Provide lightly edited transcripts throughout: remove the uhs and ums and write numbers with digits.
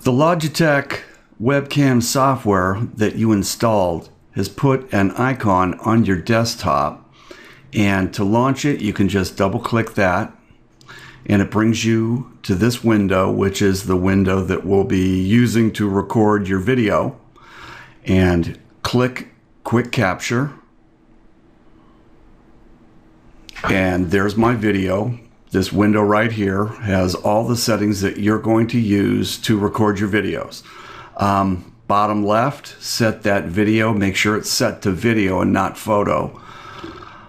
The Logitech Webcam software that you installed has put an icon on your desktop, and to launch it you can just double click that and it brings you to this window, which is the window that we'll be using to record your video, and click Quick Capture, and there's my video. This window right here has all the settings that you're going to use to record your videos. Bottom left, set that video, make sure it's set to video and not photo.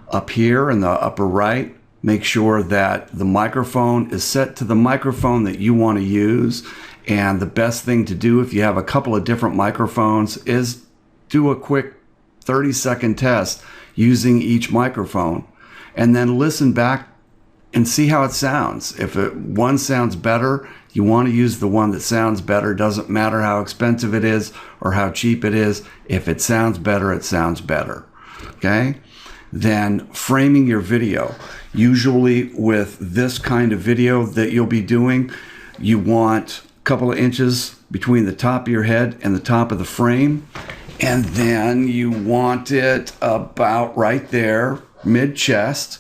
Up here in the upper right, make sure that the microphone is set to the microphone that you want to use. And the best thing to do if you have a couple of different microphones is do a quick 30-second test using each microphone, and then listen back and see how it sounds. If one sounds better, you want to use the one that sounds better. Doesn't matter how expensive it is or how cheap it is. If it sounds better, it sounds better. Okay? Then framing your video. Usually with this kind of video that you'll be doing, you want a couple of inches between the top of your head and the top of the frame. And then you want it about right there, mid-chest.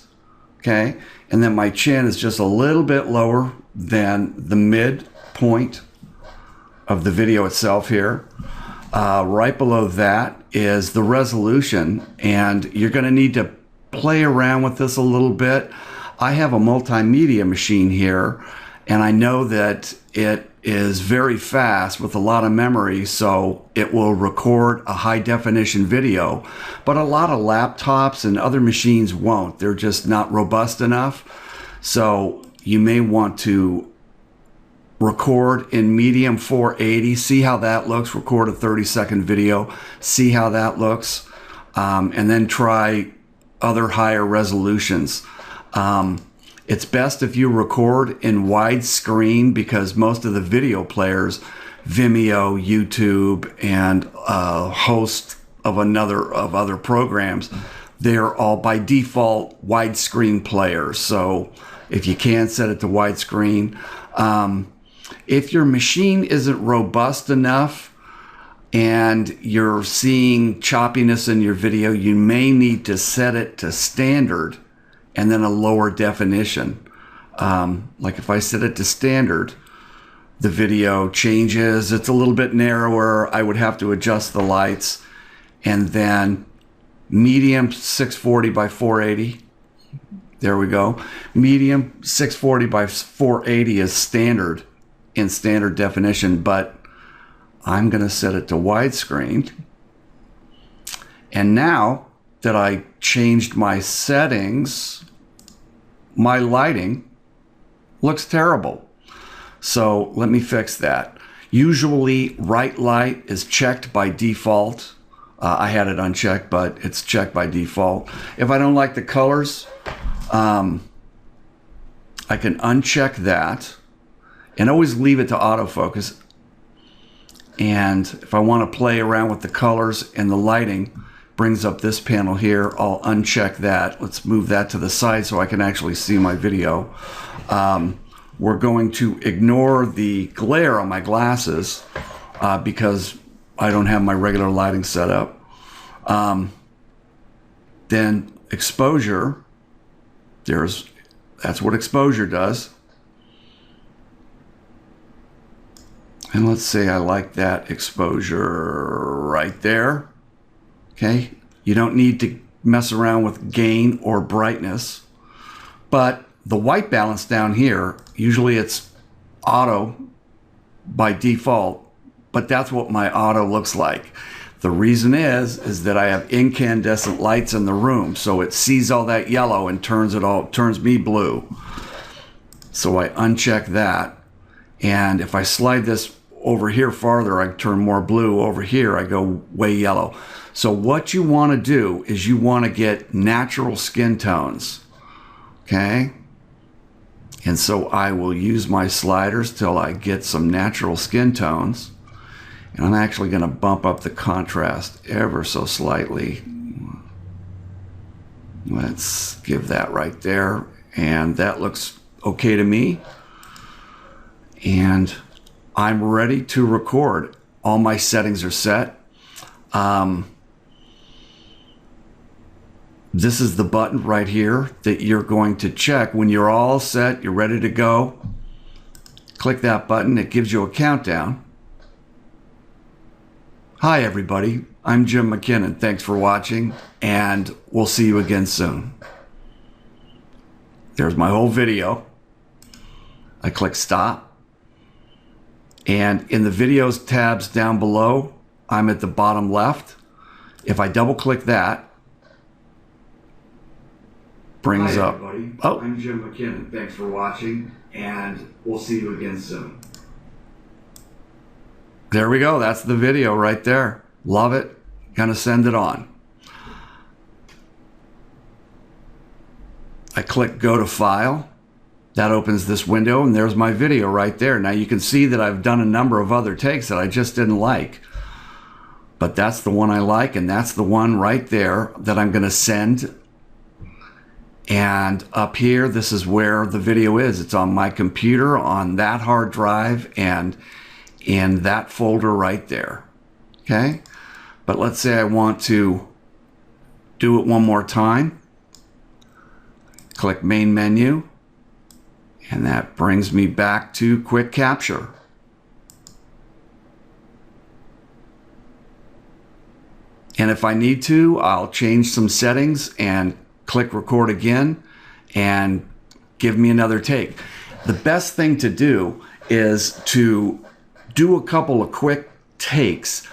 Okay? And then my chin is just a little bit lower than the midpoint of the video itself here. Right below that is the resolution, and you're going to need to play around with this a little bit. I have a multimedia machine here, and I know that it is very fast with a lot of memory, so it will record a high definition video, but a lot of laptops and other machines won't. They're just not robust enough. So you may want to record in medium 480, see how that looks, record a 30-second video, see how that looks, and then try other higher resolutions. It's best if you record in widescreen, because most of the video players, Vimeo, YouTube, and a host of other programs, they're all by default widescreen players. So if you can, set it to widescreen. If your machine isn't robust enough and you're seeing choppiness in your video, you may need to set it to standard and then a lower definition. Like if I set it to standard, the video changes. It's a little bit narrower. I would have to adjust the lights. And then medium 640 by 480. There we go. Medium 640 by 480 is standard in standard definition, but I'm going to set it to widescreen. And now that I changed my settings, my lighting looks terrible. So let me fix that. Usually right light is checked by default. I had it unchecked, but it's checked by default. If I don't like the colors, I can uncheck that and always leave it to autofocus. And if I want to play around with the colors and the lighting, brings up this panel here, I'll uncheck that. Let's move that to the side so I can actually see my video. We're going to ignore the glare on my glasses because I don't have my regular lighting set up. Then exposure, that's what exposure does. And let's say I like that exposure right there. Okay, you don't need to mess around with gain or brightness, but the white balance down here, usually it's auto by default, but that's what my auto looks like. The reason is that I have incandescent lights in the room, so it sees all that yellow and turns me blue. So I uncheck that, and if I slide this over here farther, I turn more blue. Over here, I go way yellow. So what you want to do is you want to get natural skin tones, okay? And so I will use my sliders till I get some natural skin tones. And I'm actually going to bump up the contrast ever so slightly. Let's give that right there. And that looks okay to me. And I'm ready to record. All my settings are set. This is the button right here that you're going to check when you're all set, you're ready to go. Click that button, it gives you a countdown. Hi everybody, I'm Jim McKinnon. Thanks for watching, and we'll see you again soon. There's my whole video. I click stop. And in the videos tabs down below, I'm at the bottom left. If I double click that, brings Hi, up. everybody. Oh, I'm Jim McKinnon. Thanks for watching, and we'll see you again soon. there we go. That's the video right there. Love it. Gonna send it on. I click go to file. That opens this window, and there's my video right there. Now you can see that I've done a number of other takes that I just didn't like. But that's the one I like, and that's the one right there that I'm gonna send. And up here, this is where the video is. It's on my computer, on that hard drive, and in that folder right there. Okay? But let's say I want to do it one more time. Click main menu, and that brings me back to quick capture. And if I need to, I'll change some settings and click record again and give me another take. The best thing to do is to do a couple of quick takes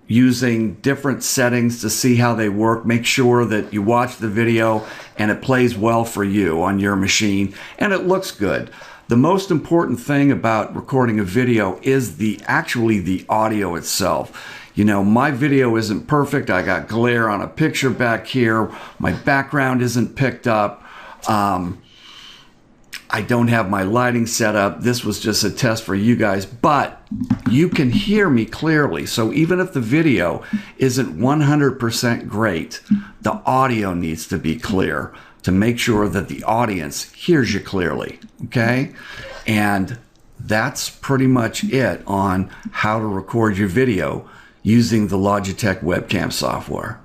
using different settings to see how they work. Make sure that you watch the video and it plays well for you on your machine and it looks good. The most important thing about recording a video is actually the audio itself. You know, my video isn't perfect. I got glare on a picture back here. My background isn't picked up. I don't have my lighting set up. This was just a test for you guys, but you can hear me clearly. So even if the video isn't 100% great, the audio needs to be clear to make sure that the audience hears you clearly, okay? And that's pretty much it on how to record your video using the Logitech Webcam software.